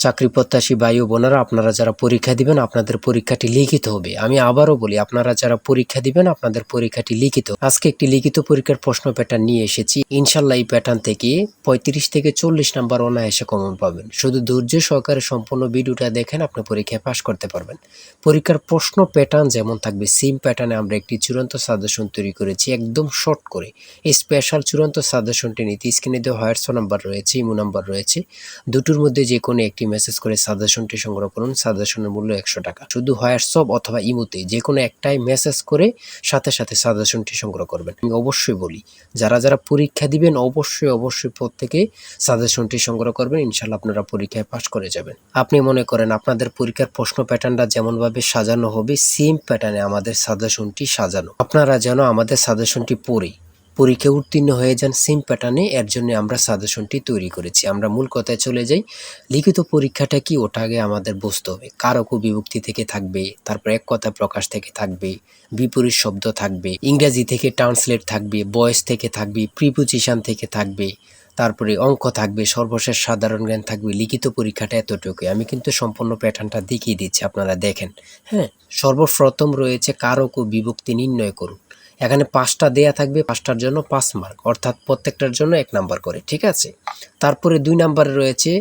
চাকরি প্রত্যাশী ভাই ও বোনেরা, আপনারা যারা পরীক্ষা দিবেন আপনাদের পরীক্ষাটি লিখিত হবে। আমি আবারও বলি, আপনারা যারা পরীক্ষা দিবেন আপনাদের পরীক্ষাটি লিখিত। আজকে একটি লিখিত পরীক্ষার প্রশ্ন প্যাটার্ন নিয়ে এসেছি। ইনশাল্লাহ এই প্যাটার্ন থেকে 35 থেকে 40 নাম্বার অনায়াসে কমন পাবেন। শুধু ধৈর্য সহকারে সম্পূর্ণ ভিডিওটা দেখেন, আপনি পরীক্ষায় পাশ করতে পারবেন। পরীক্ষার প্রশ্ন প্যাটার্ন যেমন থাকবে সেম প্যাটার্নে আমরা একটি চূড়ান্ত সাজেশন তৈরি করেছি, একদম শর্ট করে। এই স্পেশাল চূড়ান্ত সাজেশনটি নিতে স্ক্রিনে দেওয়া হোয়াটসঅ্যাপ নাম্বার রয়েছে, ইমো নাম্বার রয়েছে, দুটোর মধ্যে যে কোনো একটি মেসেজ করে সাজেশনটি সংগ্রহ করুন। সাজেশনের মূল্য 100 টাকা। শুধু হোয়াটসঅ্যাপ অথবা ইমোতে যে কোনো একটাই মেসেজ করে সাথে সাথে সাজেশনটি সংগ্রহ করবেন। আমি অবশ্যই বলি, যারা যারা পরীক্ষা দিবেন অবশ্যই প্রত্যেকে সাজেশনটি সংগ্রহ করবেন। ইনশাল্লাহ আপনারা পরীক্ষায় পাশ করে যাবেন। আপনি মনে করেন আপনাদের পরীক্ষার প্রশ্ন প্যাটার্নটা যেমনভাবে সাজানো হবে সেম প্যাটার্নে আমাদের সাজেশনটি সাজানো। আপনারা যেন আমাদের সাজেশনটি পড়ে পরীক্ষা উত্তীর্ণ হয়ে যান সেম প্যাটার্নে, এর জন্য আমরা সাজেশনটি তৈরি করেছি। আমরা মূল কথায় চলে যাই। লিখিত পরীক্ষাটা কি, ওটা আগে আমাদের বুঝতে হবে। কারক ও বিভক্তি থেকে থাকবে, তারপর এক কথা প্রকাশ থেকে থাকবে, বিপরীত শব্দ থাকবে, ইংরেজি থেকে ট্রান্সলেট থাকবে, ভয়েস থেকে থাকবে, প্রিপোজিশন থেকে থাকবে, তারপরে অঙ্ক থাকবে, সর্বশেষ সাধারণ জ্ঞান থাকবে। লিখিত পরীক্ষাটা এতটুকুই। আমি কিন্তু সম্পূর্ণ প্যাটার্নটা দেখিয়ে দিচ্ছি, আপনারা দেখেন। হ্যাঁ, সর্বপ্রথম রয়েছে কারক ও বিভক্তি নির্ণয় করুন। এখানে 5টা দেয়া থাকবে, 5টার জন্য 5 মার্ক, অর্থাৎ প্রত্যেকটার জন্য 1 নাম্বার করে, ঠিক আছে। তারপরে 2 নাম্বারে রয়েছে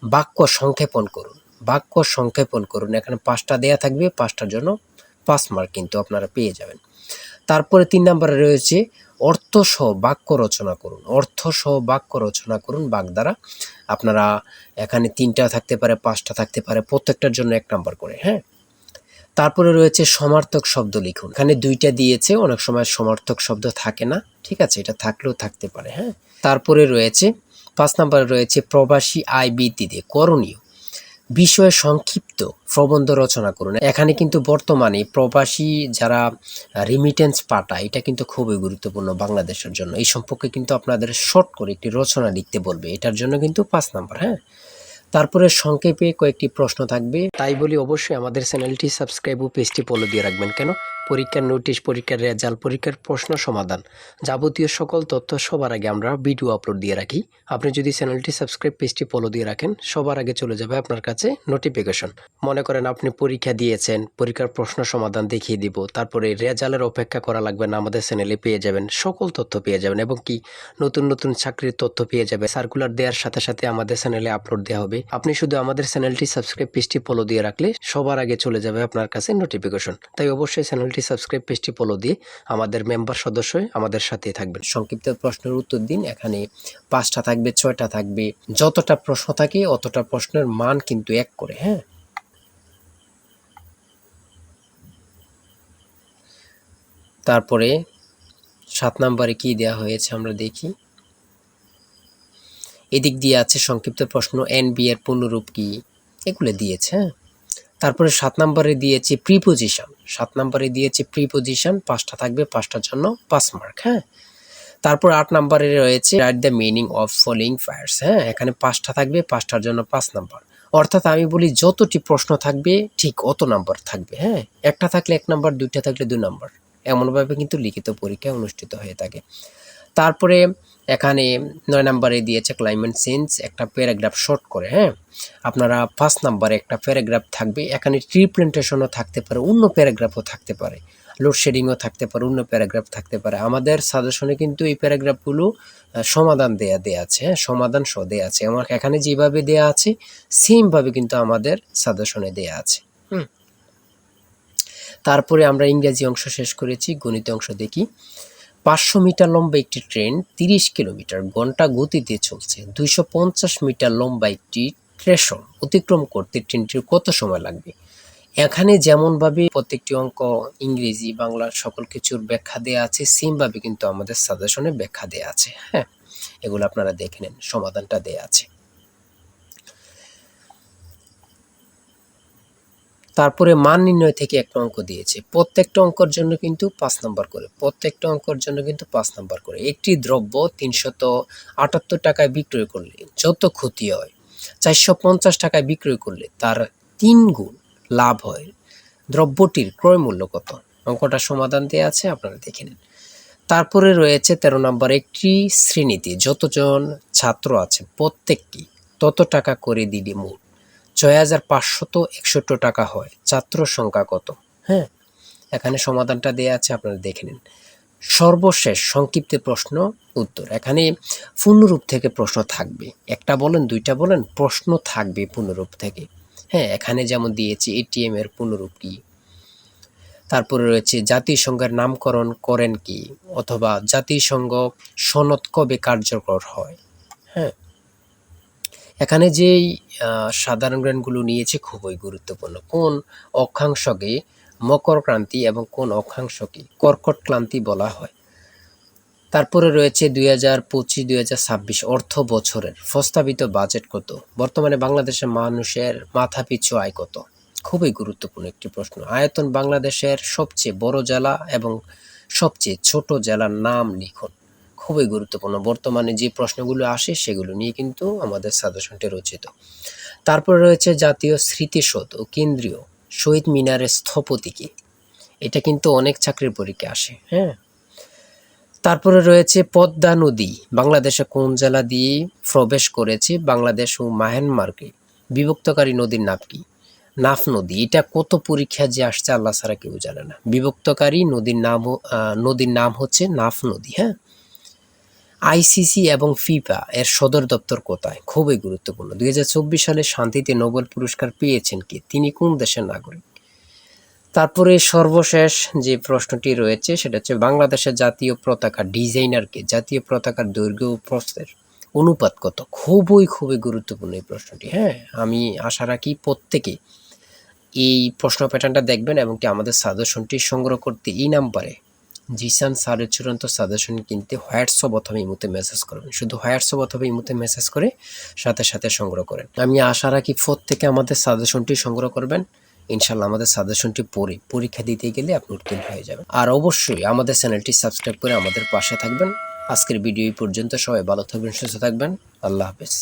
বাক্য সংক্ষেপণ করুন। বাক্য সংক্ষেপণ করুন, এখানে 5টা দেয়া থাকবে, 5টার জন্য 5 মার্ক কিন্তু আপনারা পেয়ে যাবেন। তারপরে 3 নাম্বারে রয়েছে অর্থসহ বাক্য রচনা করুন। অর্থসহ বাক্য রচনা করুন বাক দ্বারা। আপনারা এখানে 3টা থাকতে পারে, 5টা থাকতে পারে, প্রত্যেকটার জন্য 1 নাম্বার করে। হ্যাঁ, তারপরে রয়েছে সমার্থক শব্দ লিখুন। এখানে 2টা দিয়েছে, অনেক সময় সমার্থক শব্দ থাকে না, ঠিক আছে, এটা থাকলেও থাকতে পারে। হ্যাঁ, তারপরে রয়েছে 5 নম্বরে রয়েছে প্রবাসী আয় বৃদ্ধিতে করণীয় বিষয়ে সংক্ষিপ্ত প্রবন্ধ রচনা করুন। এখানে কিন্তু বর্তমানে প্রবাসী যারা রিমিটেন্স পাঠায়, এটা কিন্তু খুবই গুরুত্বপূর্ণ বাংলাদেশের জন্য। এই সম্পর্কে কিন্তু আপনাদের শর্ট করে একটি রচনা লিখতে বলবে, এটার জন্য কিন্তু 5 নাম্বার। হ্যাঁ, তারপরে সংক্ষেপে কয়েকটি প্রশ্ন থাকবে। তাই বলি অবশ্যই আমাদের চ্যানেলটি সাবস্ক্রাইব ও পেজটি ফলো দিয়ে রাখবেন। কেন? পরীক্ষার নোটিশ, পরীক্ষার রেজাল্ট, পরীক্ষার প্রশ্ন সমাধান, যাবতীয় সকল তথ্য সবার আগে আমরা ভিডিও আপলোড দিয়ে রাখি। আপনি যদি চ্যানেলটি সাবস্ক্রাইব, পেজটি ফলো দিয়ে রাখেন, সবার আগে চলে যাবে আপনার কাছে নোটিফিকেশন। মনে করেন আপনি পরীক্ষা দিয়েছেন, পরীক্ষার প্রশ্ন সমাধান দেখিয়ে দিব, তারপরে রেজাল্টের অপেক্ষা করা লাগবে না, আমাদের চ্যানেলে পেয়ে যাবেন, সকল তথ্য পেয়ে যাবেন, এবং কি নতুন নতুন চাকরির তথ্য পেয়ে যাবে। সার্কুলার দেওয়ার সাথে সাথে আমাদের চ্যানেলে আপলোড দেওয়া হবে। আপনি শুধু আমাদের চ্যানেলটি সাবস্ক্রাইব, পেজটি ফলো দিয়ে রাখলে সবার আগে চলে যাবে আপনার কাছে নোটিফিকেশন। তাই অবশ্যই চ্যানেলটি সাবস্ক্রাইব, পেজটি ফলো দিয়ে আমাদের মেম্বার সদস্য আমাদের সাথে থাকবেন। সংক্ষিপ্ত প্রশ্নের উত্তর দিন। এখানে 5টা থাকবে, 6টা থাকবে, যতটা প্রশ্ন থাকে অতটা প্রশ্নের মান কিন্তু 1 করে। হ্যাঁ, তারপরে 7 নম্বরে কি দেওয়া হয়েছে আমরা দেখি। এদিক দিয়ে আছে সংক্ষিপ্ত প্রশ্ন, এনবি এর পূর্ণরূপ কি, এগুলো দিয়েছে। হ্যাঁ, তারপরে 7 নম্বরে দিয়েছে প্রিপোজিশন। 7 নম্বরে দিয়েছে প্রিপোজিশন, 5টা থাকবে, 5টার জন্য 5 মার্ক। হ্যাঁ, তারপর 8 নম্বরে রয়েছে write the meaning of following fires. হ্যাঁ, এখানে 5টা থাকবে, 5টার জন্য 5 নাম্বার। অর্থাৎ আমি বলি যতটি প্রশ্ন থাকবে ঠিক অত নাম্বার থাকবে। হ্যাঁ, একটা থাকলে 1 নাম্বার, 2টা থাকলে 2 নাম্বার, এমনভাবে কিন্তু লিখিত পরীক্ষা অনুষ্ঠিত হয়ে থাকে। তারপরে এখানে 9 নম্বরে দিয়েছে ক্লাইমেট চেঞ্জ, একটা প্যারাগ্রাফ শর্ট করে। হ্যাঁ, আপনারা 5 নম্বরে একটা প্যারাগ্রাফ থাকবে, এখানে ট্রি প্ল্যান্টেশনও থাকতে পারে, অন্য প্যারাগ্রাফও থাকতে পারে, লোডশেডিংও থাকতে পারে, অন্য প্যারাগ্রাফ থাকতে পারে। আমাদের সাজেশনে কিন্তু এই প্যারাগ্রাফগুলো সমাধান দেয়া আছে। হ্যাঁ, সমাধান সহ দেয়া আছে। আমার এখানে যেভাবে দেয়া আছে সেমভাবে কিন্তু আমাদের সাজেশনে দেয়া আছে। তারপরে আমরা ইংরেজি অংশ শেষ করেছি, গণিত অংশ দেখি। 500 মিটার লম্বা একটি ট্রেন 30 কিলোমিটার ঘন্টা গতিতে চলছে। 250 মিটার লম্বা একটি স্টেশন অতিক্রম করতে ট্রেনটির কত সময় লাগবে? এখানে যেমনভাবে প্রত্যেকটি অঙ্ক ইংরেজি, বাংলা সকল কিছুর ব্যাখ্যা দেয়া আছে, সেমভাবে কিন্তু আমাদের সাজেশনে ব্যাখ্যা দেয়া আছে। হ্যাঁ, এগুলো আপনারা দেখে নেন, সমাধানটা দেয়া আছে। তারপরে মান নির্ণয় থেকে একটা অঙ্ক দিয়েছে। প্রত্যেকটা অঙ্কের জন্য কিন্তু 5 নাম্বার করে। প্রত্যেকটা অঙ্কের জন্য কিন্তু 5 নাম্বার করে। একটি দ্রব্য 378 টাকায় বিক্রয় করলে যত ক্ষতি হয়, 450 টাকায় বিক্রয় করলে তার 3 গুণ লাভ হয়। দ্রব্যটির ক্রয় মূল্য কত? অঙ্কটা সমাধান দেয়া আছে, আপনারা দেখে নিন। তারপরে রয়েছে 13 নম্বর, একটি শ্রেণীতে যতজন ছাত্র আছে প্রত্যেকটি তত টাকা করে দিলে মোট ৬,৫৬১ টাকা হয়। ছাত্র সংখ্যা কত? হ্যাঁ, এখানে সমাধানটা দেয়া আছে, আপনারা দেখে নিন। সর্বশেষ সংক্ষিপ্ত প্রশ্ন উত্তর। এখানে পূর্ণরূপ থেকে প্রশ্ন থাকবে, একটা বলেন দুইটা বলেন, প্রশ্ন থাকবে পূর্ণরূপ থেকে। হ্যাঁ, এখানে যেমন দিয়েছি এটিএম এর পূর্ণরূপ কি, তারপরে রয়েছে জাতিসংঘের নামকরণ করেন কি, অথবা জাতিসংঘ সনদ কবে কার্যকর হয়। হ্যাঁ, এখানে যেই সাধারণ জ্ঞানগুলো নিয়েছে খুবই গুরুত্বপূর্ণ। কোন অক্ষাংশকে মকর ক্রান্তি এবং কোন অক্ষাংশকে কর্কট ক্রান্তি বলা হয়। তারপরে রয়েছে 2025-2026 অর্থ বছরের প্রস্তাবিত বাজেট কত। বর্তমানে বাংলাদেশের মানুষের মাথাপিছু আয় কত। খুবই গুরুত্বপূর্ণ একটি প্রশ্ন। আয়তন বাংলাদেশের সবচেয়ে বড় জেলা এবং সবচেয়ে ছোট জেলার নাম লিখুন। খুবই গুরুত্বপূর্ণ। বর্তমানে যে প্রশ্নগুলো আসে সেগুলো নিয়ে কিন্তু আমাদের সাজেশনটি রচিত। তারপরে রয়েছে জাতীয় স্মৃতিসৌধ ও কেন্দ্রীয় শহীদ মিনারের স্থপতি কে। এটা কিন্তু অনেক চাকরির পরীক্ষায় আসে। হ্যাঁ, তারপরে রয়েছে পদ্মা নদী বাংলাদেশে কোন জেলা দিয়ে প্রবেশ করেছে। বাংলাদেশ ও মায়ানমারকে বিভক্তকারী নদীর নাম কি? নাফ নদী। এটা কত পরীক্ষা যে আসছে আল্লাহ ছাড়া কেউ জানে না। বিভক্তকারী নদীর নাম হচ্ছে নাফ নদী। হ্যাঁ, আইসিসি এবং ফিফা এর সদর দপ্তর কোথায়? খুবই গুরুত্বপূর্ণ। 2024 সালে শান্তিতে নোবেল পুরস্কার পেয়েছেন কে? তিনি কোন দেশের নাগরিক? তারপরে সর্বশেষ যে প্রশ্নটি রয়েছে সেটা হচ্ছে বাংলাদেশের জাতীয় পতাকা ডিজাইনারকে। জাতীয় পতাকার দৈর্ঘ্য ও প্রস্থের অনুপাত কত? খুবই গুরুত্বপূর্ণ এই প্রশ্নটি। হ্যাঁ, আমি আশা রাখি প্রত্যেকে এই প্রশ্ন প্যাটার্নটা দেখবেন এবং কি আমাদের সাজেশনটি সংগ্রহ করতে এই নাম্বারে জিসান স্যারের চূড়ান্ত সাজেশন কিনতে হোয়াটসঅ্যাপ অথবা ইমোতে মেসেজ করবেন। শুধু হোয়াটসঅ্যাপ অথবা ইমোতে মেসেজ করে সাথে সংগ্রহ করেন। আমি আশা রাখি প্রত্যেকে আমাদের সাজেশনটি সংগ্রহ করবেন। ইনশাল্লাহ আমাদের সাজেশনটি পড়ে পরীক্ষা দিতে গেলে আপনি উত্তীর্ণ হয়ে যাবেন। আর অবশ্যই আমাদের চ্যানেলটি সাবস্ক্রাইব করে আমাদের পাশে থাকবেন। আজকের ভিডিও এই পর্যন্ত। সবাই ভালো থাকবেন, সুস্থ থাকবেন। আল্লাহ হাফেজ।